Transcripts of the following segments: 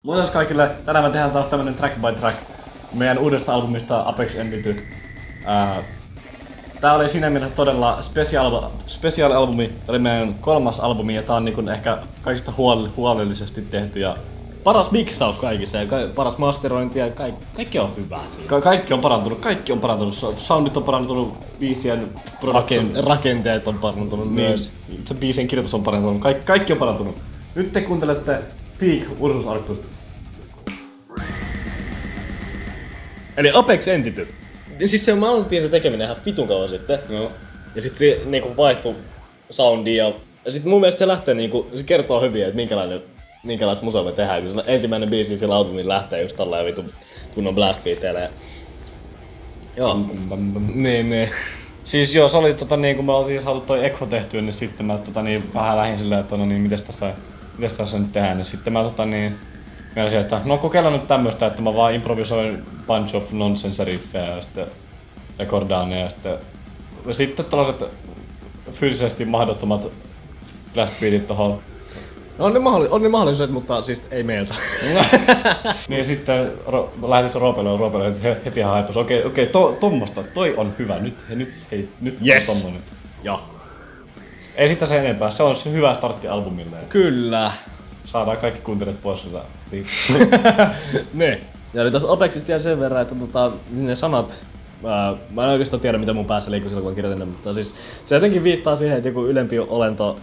Muitas kaikille, tänään me tehdään taas tämmönen track by track meidän uudesta albumista Apex Entity. Tää oli siinä mielessä todella special albumi. Tää oli meidän 3. albumi ja tää on niinku ehkä kaikista huolellisesti tehty ja paras miksaus kaikissa ja paras masterointi ja kaikki on hyvää siinä. Kaikki on parantunut. Soundit on parantunut, biisien rakenteet on parantunut myös. Se biisien kirjoitus on parantunut, kaikki on parantunut. Nyt te kuuntelette Peak Ursus Arctusta. Eli Apex Entity. Siis se mä aloitin se tekeminen ihan vitun kauan sitten. Joo. Ja sit se niinku vaihtui soundi ja sit mun mielestä se lähtee niinku, se kertoo hyvin, että minkälaista musaa me tehdään. Kun se ensimmäinen biisi sillä albumilla lähtee just tolleen vitun kunnon blast beateillä ja... Joo. Niin. Siis joo, se oli kun me oltiin saatu toi Echo tehtyä, niin sitten mä vähän lähdin silleen, että no niin, mites tässä nyt tehdään, niin sitten mä mielesin, että no kokeillaan nyt tämmöstä, että mä vaan improvisoin bunch of nonsense riffejä ja sitten rekordaan ja sitten tällaiset fyysisesti mahdottomat blast beatit tohon. No on ne mahdollisuudet, mutta siis ei meiltä. Niin sitten lähdin se Roopelle heti ihan haipus. Okei, tommosta, toi on hyvä, nyt yes. On tommonen. Joo. Ei sitä sen enempää, se on se hyvä startti albumille. Kyllä. Saadaan kaikki kuuntelijat pois sitä. Ne. Ja oli tässä Apexista vielä sen verran, että ne sanat, mä en oikeastaan tiedä mitä mun päässä liikkuu silloin kun kirjoitin ne, mutta siis se jotenkin viittaa siihen, että joku ylempi olento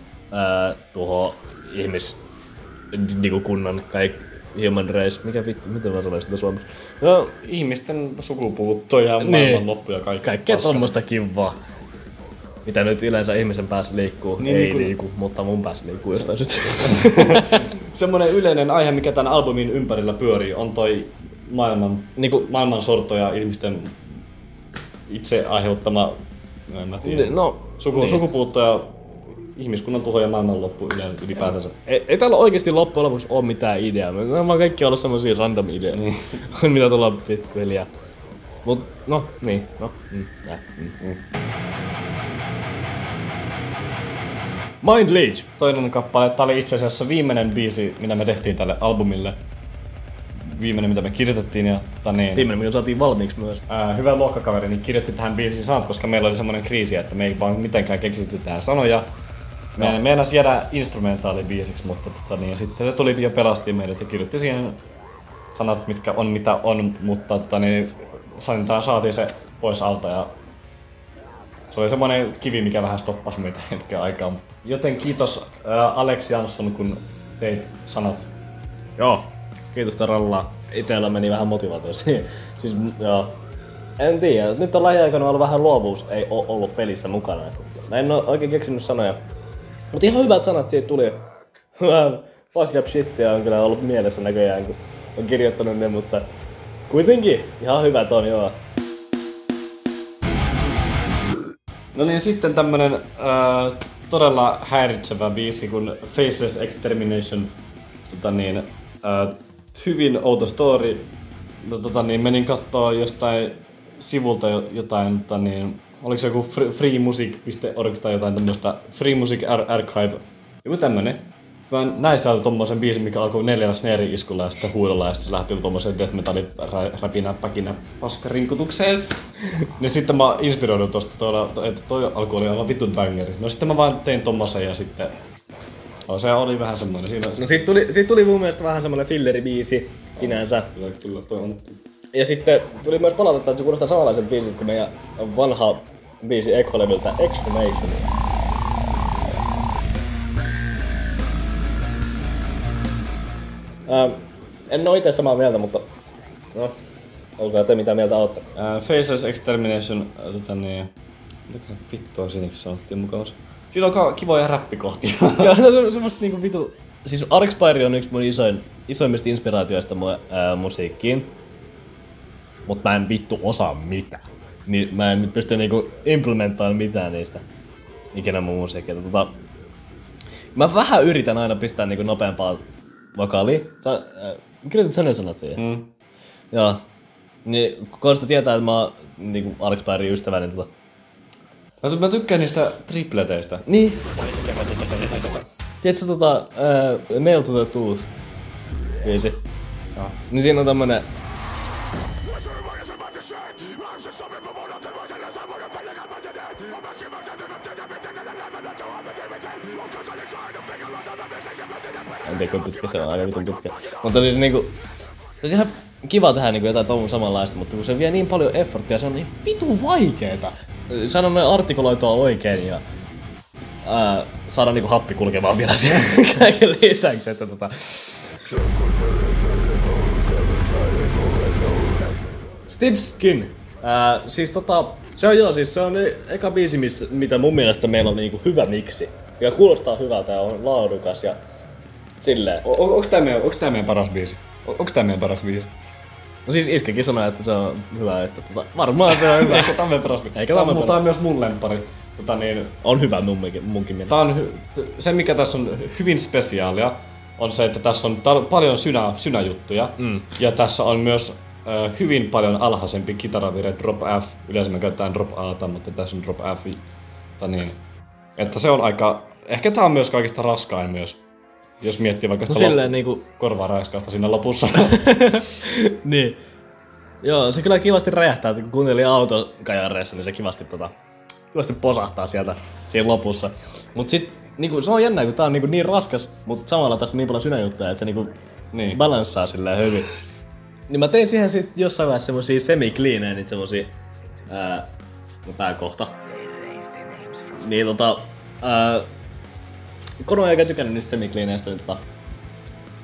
tuohon niinku kunnan human race, mikä vittu, miten mä sanoin sitä suomeksi? No, ihmisten sukupuutto ja maailmanloppu ja kaikkea tommoista kivaa. Mitä nyt yleensä ihmisen päässä liikkuu, niin, ei liiku, mutta mun päässä liikkuu jostain syystä. Semmonen yleinen aihe, mikä tän albumin ympärillä pyörii, on toi maailmansorto ja ihmisten itse aiheuttama sukupuutto ja ihmiskunnan tuho ja maailmanloppu ylipäätänsä. Ei täällä oikeesti loppujen lopuksi oo mitään ideaa. Me on kaikki ollut semmosia random ideoita, mitä tullaan pikkuhiljaa. Mut Mind Leech. Toinen kappale, tää oli itse asiassa viimeinen biisi, mitä me tehtiin tälle albumille. Viimeinen, mitä me kirjoitettiin ja viimeinen, mitä saatiin valmiiksi myös. Hyvä luokkakaveri niin kirjoitti tähän biisiin sanat, koska meillä oli semmonen kriisi, että me ei vaan mitenkään keksitty tähän sanoja. Me meinasi jäädä instrumentaalibiisiksi, mutta sitten se tuli ja pelasti meidät ja kirjoitti siihen sanat, mitkä on mitä on, mutta saatiin se pois alta ja se oli semmoinen kivi, mikä vähän stoppasi meitä hetken aikaa. Joten kiitos Alex Jansson, kun teit sanat. Joo, kiitos todella. Itellä meni vähän motivaatio siihen. Siis joo. En tiedä, nyt on lähiaikoina ollut vähän luovuus, ei oo ollut pelissä mukana. Mä en oo oikein keksinyt sanoja. Mut ihan hyvät sanat siitä tuli. Fucked up shittia on kyllä ollut mielessä näköjään, kun on kirjoittanut ne, mutta kuitenkin ihan hyvät on, joo. No niin, sitten tämmönen todella häiritsevä biisi kuin Faceless Extermination. Hyvin outo story. Menin kattoo jostain sivulta jotain, oliko se joku freemusic.org tai jotain tämmöstä Free Music Archive. Joku tämmönen. Mä näin siellä tommosen biisin, mikä alkoi 4 snare-iskulla ja sitten huudolla ja sitten se lähti tommoseen death metalin räpinä päkinä paskarinkutukseen. Niin sitten mä inspiroidun tosta, että toi alku oli aivan vitun bangeri. No sitten mä vaan tein tommosen ja sitten... se oli vähän semmoinen siinä. No siitä tuli mun mielestä vähän semmoinen filleribiisi sinänsä. Kyllä toi on. Ja sitten tuli myös palautetta, että se kuulostaa samanlaisen biisin kuin meidän vanha biisi Echo-levyltä Exclamation. En oo ite samaa mieltä, mutta no, olkaa te mitä mieltä ootte. Faceless Extermination, mitä vittua siinäkin sanottiin mukaan. Siinä on kivoja räppikohtia. Joo, se on semmoista niinku vitu... Siis Archspire on yksi mun isoimmista inspiraatioista musiikkiin. Mut mä en vittu osaa mitään. Niin mä en nyt pysty niinku implementoimaan mitään niistä ikinä mun musiikkia. Mä vähän yritän aina pistää niinku nopeampaa vokaalia. Kirjoitit sä ne sanat siihen? Joo. Niin Konsta tietää, että mä oon niinku Archspiren ystävä, niin Mä tykkään niistä tripleteistä. Niin. Tiedätkö Nail to the Tooth biisi? Niin siinä on tämmönen... En tiedä kuinka pitkä se on, aika vitun pitkä. Mutta siis niinku... Se on ihan kiva tehdä niinku jotain tommoista samanlaista, mutta kun se vie niin paljon efforttia, se on niin vitun vaikeeta. Saada ne artikuloitua oikein ja... saada niinku happi kulkemaan vielä siihen kaiken lisäksi, että Stidskin. Siis se on eka biisi, mitä mun mielestä meillä on niinku hyvä miksi. Ja kuulostaa hyvältä ja on laadukas ja silleen. Onks tää meidän paras biisi? Onks tää meidän paras biisi? No siis Iskekin sanoi, että se on hyvä, että varmaan se on hyvä. Eikä tää on meidän paras biisi. Tää on myös mun lemppari. On hyvä munkin mielestä. Se mikä tässä on hyvin spesiaalia on se, että tässä on paljon synäjuttuja. Ja tässä on myös hyvin paljon alhaisempi kitaravire drop F. Yleensä me käytetään drop A, mutta tässä on drop F. Että se on aika... Ehkä tää on myös kaikista raskain myös. Jos miettii vaikka sitä niinku... korvaraiskausta siinä lopussa. Niin. Joo, se kyllä kivasti räjähtää, että kun kuuntelin autokajareissa, niin se kivasti posahtaa sieltä siinä lopussa. Mut sit niinku, se on jännä, kun tää on niin raskas, mutta samalla tässä on niin paljon synäjuttuja, että se niinku balanssaa silleen hyvin. Niin mä tein siihen sit jossain vaiheessa semmosia semi-cleanejä, niitä semmosia pääkohta. Niin Kono eikä tykännyt niistä semi-cleaneistä, niin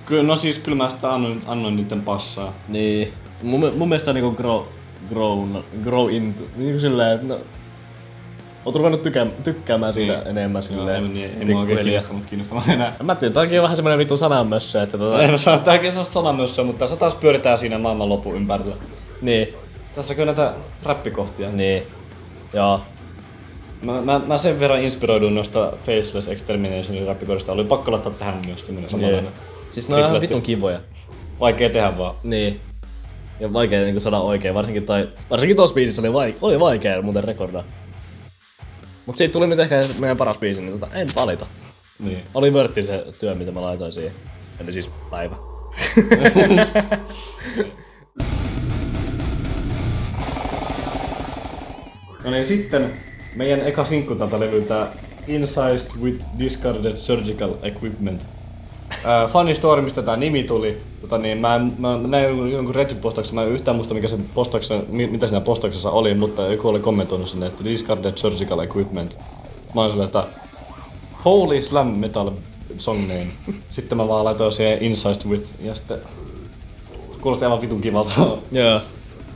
Kyllä, no siis kyllä mä sitä annoin niitten passaa. Niin. Mun mielestä se on niinku grow into. Niinku silleen, että oot ruvennut tykkäämään siitä enemmän silleen. Ei mua oikein kiinnostamaan enää. Mä tiedän, tääkin on vähän semmonen vitun sananmössö, että Tääkin on sellaista sananmössöä, mutta tässä taas pyöritään siinä maailman lopun ympärillä. Niin. Tässä on kyllä näitä räppikohtia. Niin. Joo. Mä sen verran inspiroiduin noista Faceless Exterminationin räppikohdista. Oli pakko laittaa tähän myös tämmönen samanlainen. Siis ne on ihan vitun kivoja. Vaikea tehdä vaan. Niin. Ja vaikea niinku saada oikein, varsinkin tossa biisissä oli vaikea muuten rekordaa. Mut siitä tuli nyt ehkä meidän paras biisi, niin en valita. Niin. Oli vörtti se työ, mitä mä laitoin siihen. Eli siis päivä. No niin, sitten meidän eka sinkku tältä levyltä Incised with Discarded Surgical Equipment. Funny story, mistä tää nimi tuli. Mä näin jonkun Reddit-postauksen, mä en yhtään muista mitä siinä postauksessa oli, mutta joku oli kommentoinut sinne, että Discarded Surgical Equipment. Mä oon silleen, että Holy Slam Metal Song Name. Sitten mä vaan laitoin siihen Incised with ja sitten kuulosti aivan vitun kivalta. Joo.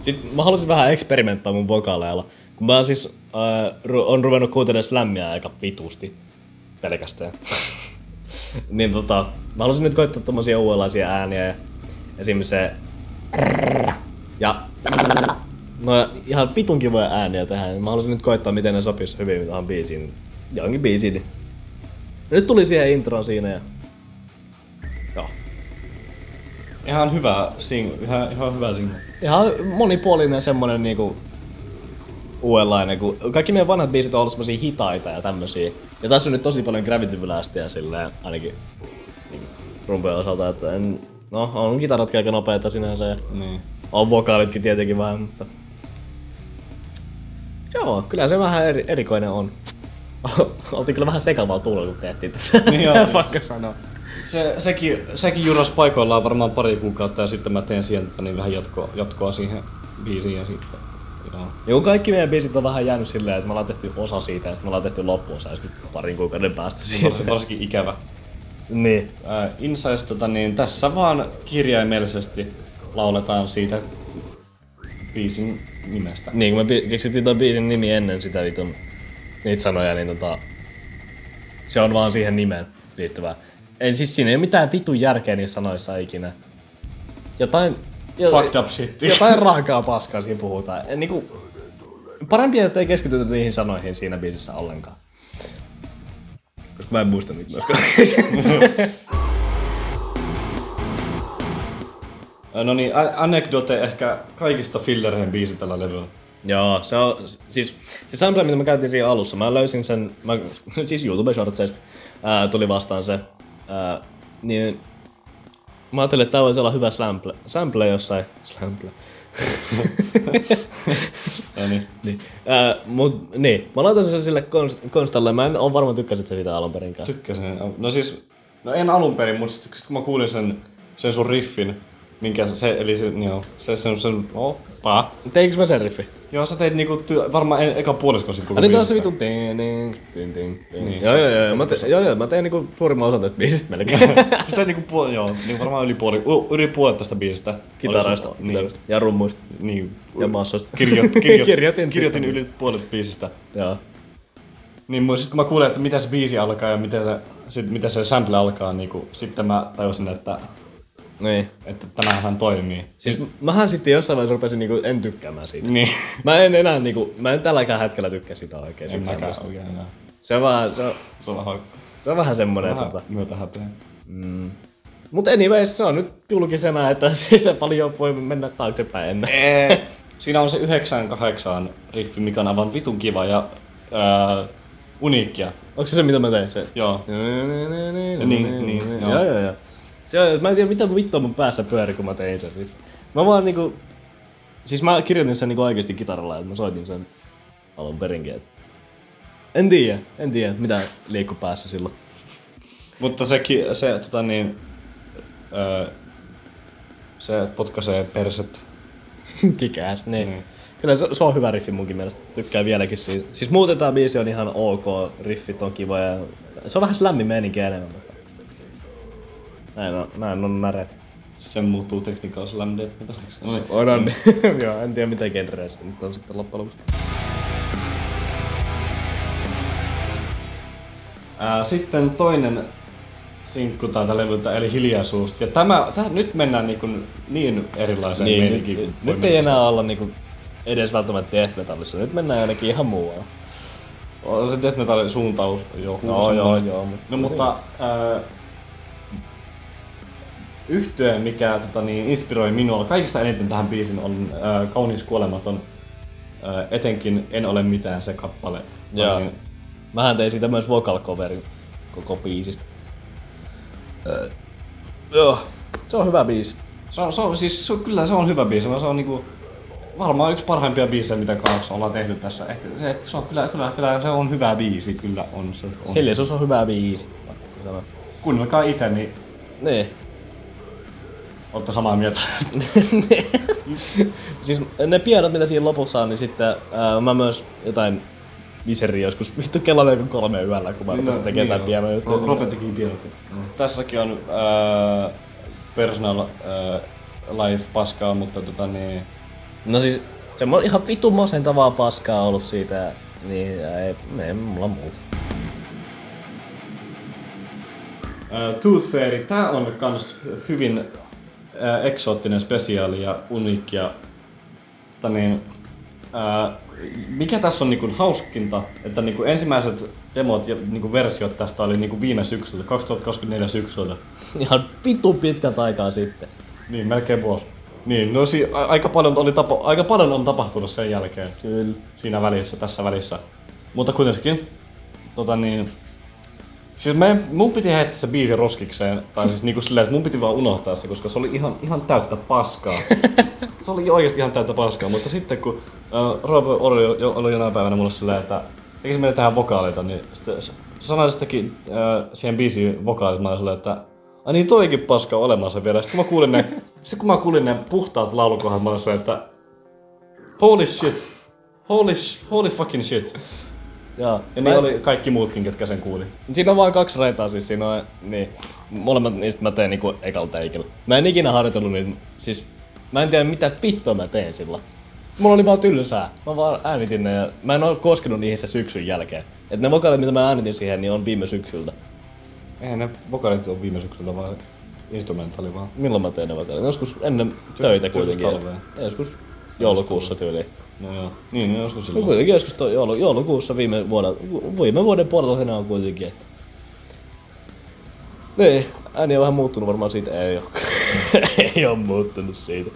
Sitten mä halusin vähän eksperimenttaa mun vokaaleilla. Kun mä siis on ruvennut kuuntelemaan slammia aika vitusti pelkästään. Niin mä halusin nyt koittaa tommosia uudenlaisia ääniä ja esimerkiksi se ja no ihan vitun kivoja ääniä tähän. Mä halusin nyt koittaa miten ne sopis hyvin tähän biisiin. Johonkin biisiin. Niin. Nyt tuli siihen introon siinä ja joo. Ihan hyvä single. Ihan monipuolinen semmonen niinku uudenlainen, kun kaikki meidän vanhat biisit on ollut semmosia hitaita ja tämmösiä. Ja tässä on nyt tosi paljon Gravity Blastia silleen, ainakin niin, rumpujen osalta, että on kitaratkin aika nopeita sinänsä ja on vokaalitkin tietenkin vähän, mutta joo, kyllä se vähän erikoinen on. Oltiin kyllä vähän sekavalla tuulella, kun tehtiin tätä. Niin vaikka sanoa. Sekin juros paikoillaan varmaan pari kuukautta ja sitten mä teen sieltä niin vähän jatkoa siihen biisiin ja sitten. Joo, kaikki meidän biisit on vähän jäänyt silleen, että me ollaan tehty osa siitä ja sitten me ollaan tehty loppuun parin kuukauden päästä siitä. Varsinkin ikävä. Niin. Incest, niin tässä vaan kirjaimellisesti lauletaan siitä biisin nimestä. Niin, kun me keksittiin ton biisin nimi ennen sitä vitun niitä sanoja, niin se on vaan siihen nimeen liittyvää. Ei siis siinä ei ole mitään vitun järkeä niissä sanoissa ikinä. Fucked up shit. Jotain raakaa paskaa siinä puhutaan. Niinku, parempi, että ei keskitytä niihin sanoihin siinä biisissä ollenkaan. Koska mä en muista niitä myöskään. No niin, Anecdote ehkä kaikista fillerien biisi tällä levyllä. Joo, se on siis se sample, mitä mä käytiin siinä alussa. Mä löysin sen, siis YouTube Shortsista tuli vastaan se. Niin Mä ajattelin, että tää voisi olla hyvä sample jossain. Sample. No niin. Niin. Niin. Mä laitan sen sille Konstalle. Mä en oo varma tykkäsit sä siitä alunperinkään. Tykkäsin. No siis, no en alunperin, mutta sit kun mä kuulin sen sun riffin, minkä se, eli se, joo, sen, oppa. Teinkö mä sen riffi? Joo, sä teit niinku varmaan eka puoliskon sit koko Niin taas se biisistä. vitu ting. Niin, Joo, mä tein niinku suurimman osan tästä biisistä melkein. Sä teit niinku varmaan yli puolet tästä biisistä. Kitaroista ja rummuista Niin. ja bassoista. Kirjoitin yli puolet biisistä. Joo. Niin sit kun mä kuulin, että miten se biisi alkaa ja miten se sample alkaa, niinku, sitten mä tajusin, että Niin. tämähän toimii. Siis mähän sitten jossain vaiheessa rupesin niinku en tykkäämään siitä. Niin. Mä en tälläkään hetkellä tykkää sitä oikein. En Sit mäkään samplesta. oikein enää. Se on vähän semmonen, Vähän että myötähäpeä. Mut anyways, se on nyt julkisena, että siitä paljon voi mennä taaksepäin ennen. Siinä on se 9/8 riffi, mikä on aivan vitun kiva ja uniikkia. Onko se mitä mä tein? Se? Joo. Niin, Joo. Se on, mä en tiedä mitä vittua mun päässä pyöri, kun mä tein sen riffin. Mä vaan niinku... Siis mä kirjoitin sen niinku oikeesti kitaralla, että mä soitin sen alun perinkin. En tiedä mitä liikkui päässä silloin. Mutta se potkaisee perset. Kikääs, niin. Kyllä se on hyvä riffi munkin mielestä. Tykkään vieläkin siitä. Siis muuten tää biisi on ihan ok, riffit on kiva ja se on vähän slämmin meininki enemmän, mutta näin on näret. Sen muuttuu technical slam death metaliksi. On. Joo, en tiedä mitä genreä se nyt on sitten loppujen lopuksi. Sitten toinen sinkku tältä levyltä, eli Hiljaisuus. Ja nyt mennään niin erilaiseen meininkiin. Nyt ei enää olla niinku edes välttämättä death metallissa. Nyt mennään ainakin ihan muualla. On se death metalin suuntaus jo. Joo. Mutta yhtye, mikä inspiroi minua kaikista eniten tähän biisin on Kaunis kuolematon. Etenkin En ole mitään se kappale. Joo. Mähän tein siitä myös vocal coverin koko biisistä. Joo. Se on hyvä biisi. Kyllä se on hyvä biisi. Se on niinku varmaan yksi parhaimpia biisejä, mitä kanssa ollaan tehty tässä. Se on kyllä se on hyvä biisi, kyllä on se. Hiljaisuus on hyvä biisi. Kuunnelkaa itse, niin ootte samaa mieltä. Siis ne pienot, mitä siinä lopussa on, niin sitten mä myös jotain viseri joskus vittu kello 3 yöllä, kun mä rupesin tekemään jotain pienoja juttuja. Rope teki pienot. Tässäkin on personal life paskaa, mutta No siis se on ihan vitun masentavaa paskaa ollut siitä, niin ei mulla muuta. Tooth Fairy, tää on kans hyvin eksoottinen spesiaali ja uniikki ja mikä tässä on niinku hauskinta, että niinku ensimmäiset demot ja niinku versiot tästä oli niinku viime syksyltä, 2024 syksyltä. Ihan vitun pitkät aikaa sitten. Niin, melkein vuosi. Niin, no aika paljon on tapahtunut sen jälkeen. Kyllä. Siinä välissä, tässä välissä. Mutta kuitenkin, siis mun piti heittää se biisi roskikseen, tai siis niinku silleen, että mun piti vaan unohtaa se, koska se oli ihan täyttä paskaa. Se oli oikeesti ihan täyttä paskaa, mutta sitten kun Roope oli jonain päivänä mulle silleen, että tekisi meille tähän vokaaleita, niin sitten se sanoi sitäkin siihen biisiin vokaalit, mä olin silleen, että ai niin toikin paska on olemassa vielä. Sitten kun mä kuulin ne puhtaat laulukohdat, mä olin silleen, että holy shit, holy fucking shit. Joo. Ja niin oli kaikki muutkin, ketkä sen kuuli. Siinä on vaan 2 reitaa, siis siinä on, niin, molemmat niistä mä teen niinku ekalla teikillä. Mä en ikinä harjoitellut niitä, siis mä en tiedä mitä vittua mä teen sillä. Mulla oli vaan tylsää. Mä vaan äänitin ne ja mä en oo koskenut niihin se syksyn jälkeen. Et ne vokaalit mitä mä äänitin siihen, niin on viime syksyltä. Eihän ne vokaalit ole viime syksyltä, vaan instrumentaali vaan. Milloin mä tein ne vokaalit? Joskus ennen töitä kuitenkin. Joskus joulukuussa tyyliin. No joo. Niin, joskus No silloin. kuitenkin joskus joulukuussa viime vuoden puolella siinä on kuitenkin. Niin, ääni on vähän muuttunut varmaan siitä, ei oo. Ei oo muuttunut siitä.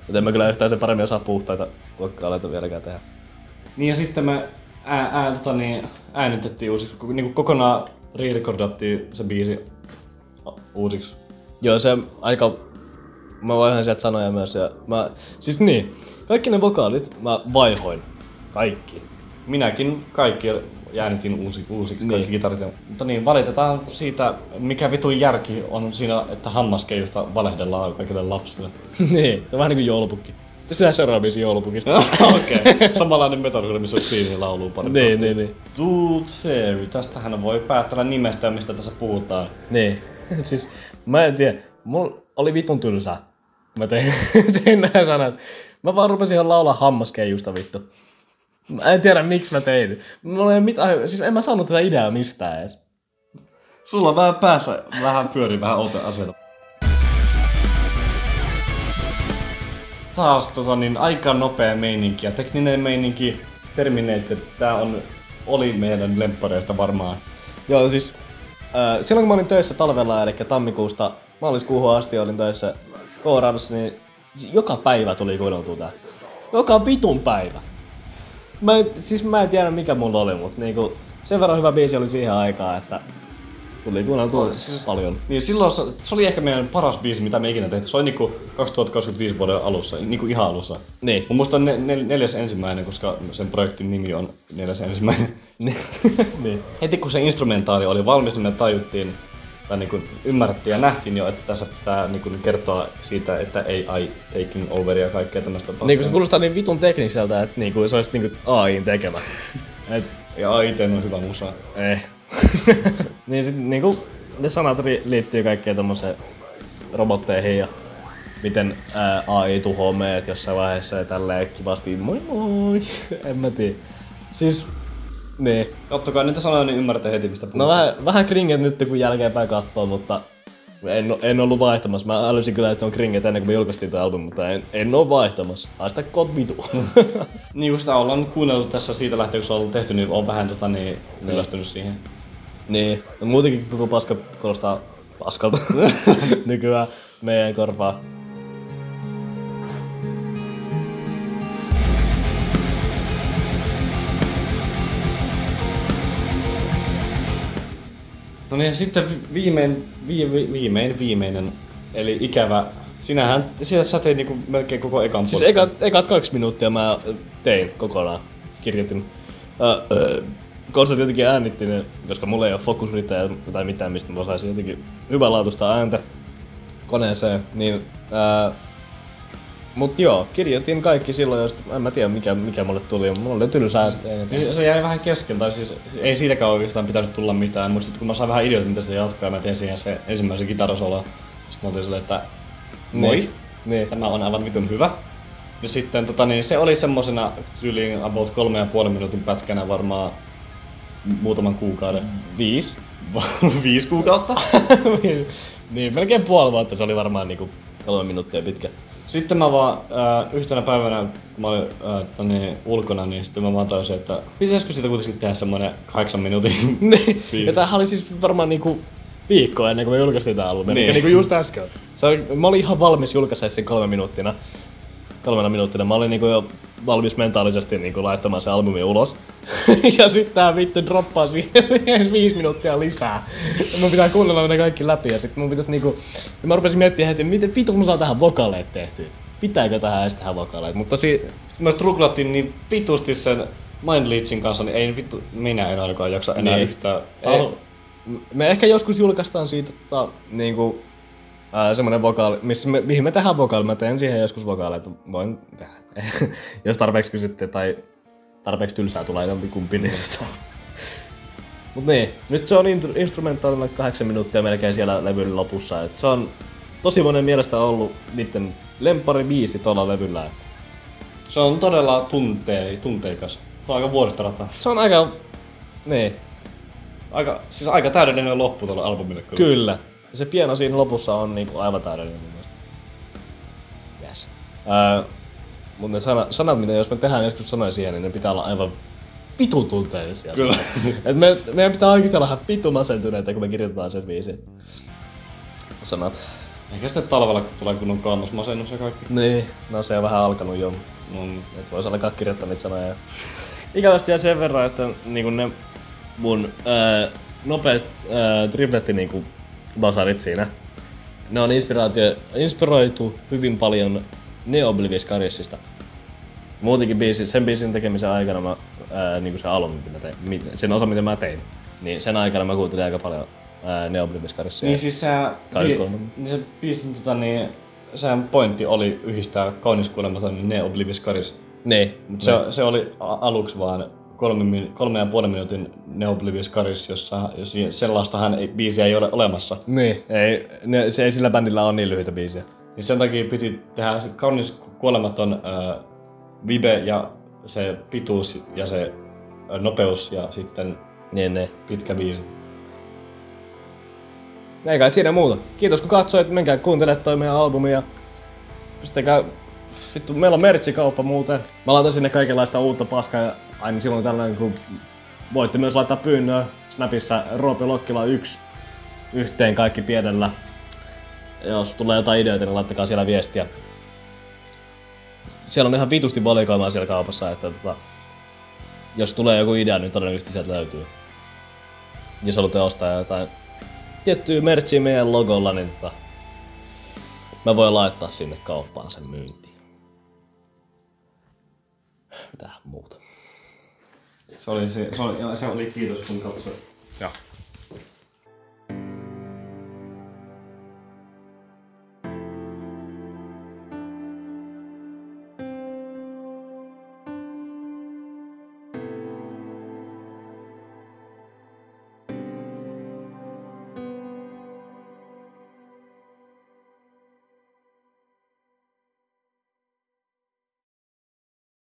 Joten mä kyllä yhtään sen paremmin osaa puhtaita vokaaleita vieläkään tehdä. Niin ja sitten me äänitettiin uusiksi, niinku kokonaan re-recordattiin se biisi uusiksi. Joo, se aika... Mä vaihoin sieltä sanoja myös ja siis niin, kaikki ne vokaalit mä vaihoin. Kaikki. Minäkin kaikki äänitin uusiksi kaikki kitarit. Mutta niin, valitetaan siitä, mikä vitun järki on siinä, että hammaskeijusta valehdellaan kaikille lapsille. Niin, se on vähän niinku joulupukki. Pitäis tehdä seuraava biisi joulupukista. Okei. Samanlainen Metal missä olisi siinä lauluu pari. Niin. Tooth Fairy, tästähän voi päättää nimestä, mistä tässä puhutaan. Niin, siis mä en tiedä, mulla oli vitun tylsää. Mä tein nää sanat. Mä vaan rupesin ihan laulaa hammaskeijusta vittu. Mä en tiedä miksi mä tein. Mulla ei mitään, siis en mä saanut tätä ideaa mistään edes. Sulla on vähän päässä pyörii vähän outoja asioita. Taas aika nopea meininki ja tekninen meininki. Terminated, tää oli meidän lemppareista varmaan. Joo siis, silloin kun mä olin töissä talvella, eli tammikuusta maaliskuuhun asti olin töissä Coloradossa, niin joka päivä tuli kuunneltua tää. Joka vitun päivä. Mä en tiedä mikä mulla oli, mutta niinku, sen verran hyvä biisi oli siihen aikaan, että tuli kuunneltua paljon. Niin silloin se oli ehkä meidän paras biisi, mitä me ikinä tehty. Se oli niinku 2025 vuoden alussa, niinku ihan alussa. Niin. Mun musta on 4.1, koska sen projektin nimi on 4.1. Niin. Heti kun se instrumentaali oli valmis, niin me tajuttiin, tai niinku ymmärrettiin ja nähtiin jo, että tässä pitää niinku kertoa siitä, että AI taking over ja kaikkea tämmöistä. Niin kun se kuulostaa niin vitun tekniseltä, että niinku se olisi niinku AI:n tekemä. Ja AI on hyvä musa. Niin sit niinku ne sanat liittyy kaikkeen tommoseen robotteihin ja miten AI tuhoaa meet jossain vaiheessa ja tälleen kivasti moi moi. En mä tiedä. Siis niin. Ottakaa niitä sanoja, niin ymmärrätte heti mistä puhutaan. No vähän kringet nyt kun jälkeenpäin katsoo, mutta en ollut vaihtamassa. Mä älysin kyllä, että on kringet ennen kuin me julkaistiin toi albumi, mutta en oo vaihtamassa. Haista kot vitu. Niin kun sitä ollaan kuunnellut tässä siitä lähtien, kun se on ollut tehty, niin on vähän yllästynyt siihen. Niin. No muutenkin koko paska kuulostaa paskalta nykyään meidän korvaa. No niin, sitten viimeinen, eli ikävä. Sä teit niinku melkein koko ekan Siis ekat 2 minuuttia mä tein kokonaan, kirjoitin. Koska tietenkin äänittiin, koska mulla ei oo fokusriitä tai mitään, mistä mä osaisin jotenkin hyvänlaatuista ääntä koneeseen, niin mut joo, kirjoitin kaikki silloin, jos en mä tiedä mikä mulle tuli, mulla oli tylsää. Se jäi vähän kesken, tai siis ei siitäkään oikeastaan pitänyt tulla mitään, mutta sitten kun mä sain vähän ideoita, mitä se jatkaa, mä tein siihen se ensimmäisen kitarasola. Sitten mä olin silleen, että moi, niin. Tämä on aivan vitun hyvä. Ja sitten se oli semmosena tyyliin about 3,5 minuutin pätkänä varmaan muutaman kuukauden. 5 kuukautta? Niin, melkein puoli vuotta se oli varmaan niinku 3 minuuttia pitkä. Sitten mä vaan yhtenä päivänä, kun mä olin ulkona, niin sitten mä vaan tajusin, että pitäisikö siitä kuitenkin tehdä semmonen 8 minuutin Niin, ja tämähän oli siis varmaan niinku viikkoa ennen kuin me julkaistiin tää albumi, niin. eli niinku just äsken. Mä olin ihan valmis julkaista sen 3 minuuttina. Mä olin niinku jo valmis mentaalisesti niinku laittamaan se albumi ulos. Ja sit tää vittu droppaa siihen 5 minuuttia lisää. Ja mun pitää kuunnella ne kaikki läpi ja sit mun pitäis niinku... Ja mä rupesin miettimään heti, miten vittu mun saa tähän vokaaleet tehtyä. Pitääkö tähän edes tehdä vokaaleet, mutta me struglattiin niin vitusti sen Mind Leachin kanssa, niin ei vittu, minä en ainakaan jaksa enää yhtään. Me ehkä joskus julkaistaan siitä niinku... semmonen vokaali, mihin me tehdään vokaali. Mä teen siihen joskus vokaaleita. Voin tehdä. Jos tarpeeksi kysytte tai tarpeeksi tylsää tulee jompikumpi, niin mut niin, nyt se on instrumentaalilla 8 minuuttia melkein siellä levyn lopussa. Et se on tosi monen mielestä ollut niitten lempparibiisi tuolla levyllä. Se on todella tunteikas. Se on aika vuoristorata. Se on aika... Niin. Aika täydellinen loppu tuolle albumille kyllä. Kyllä. Ja se pieno siinä lopussa on niinku aivan täydellinen mun mielestä. Yes. Mut ne sanat, mitä jos me tehdään joskus sanoja siihen, niin ne pitää olla aivan vitun tunteellisia. Kyllä. Et meidän pitää oikeesti olla vitun masentuneita, kun me kirjoitetaan sen biisin sanat. Ehkä sitten talvella, kun tulee kunnon kaamosmasennus ja kaikki. Niin, no se on vähän alkanut jo. Et vois alkaa kirjoittaa niitä sanoja. Ikävästi vielä sen verran, että niinku ne mun nopeet tripletti niinku basarit siinä. ne on inspiroitu hyvin paljon Neo Oblivious Carisista. Muutenkin sen biisin tekemisen aikana mä, niinku se albumi, mitä mä tein, sen osa mitä mä tein, niin sen aikana mä kuuntelin aika paljon Neo Oblivious Carisia. Niin siis niin se biisin sehän pointti oli yhdistää kaunis kuolematon Neo Oblivious Caris. Niin. Se oli aluksi vaan 3,5 minuutin Neo Oblivious Caris, jossa sellaistahan biisiä ei ole olemassa. Niin, se ei sillä bändillä ole niin lyhyitä biisiä. Niin sen takia piti tehdä kaunis kuolematon vibe ja se pituus ja se nopeus ja sitten niin. pitkä biisi. Ei kai siinä muuta. Kiitos kun katsoit, menkää kuuntelemaan toi meidän albumi ja pistäkää... Vittu, meillä on merchikauppa muuten. Mä laitan sinne kaikenlaista uutta paskaa ja aina silloin tällainen kun voitte myös laittaa pyynnöä Snapissa Roope Lokkila 1 yhteen kaikki pienellä. Jos tulee jotain ideoita, niin laittakaa siellä viestiä. Siellä on ihan vitusti valikoimaa siellä kaupassa, että jos tulee joku idea, niin todennäköisesti sieltä löytyy. Jos haluatte ostaa jotain tiettyä merchia meidän logolla, niin mä voin laittaa sinne kauppaan sen myyntiin. Mitä muuta? Se oli kiitos kun katsoit. Joo.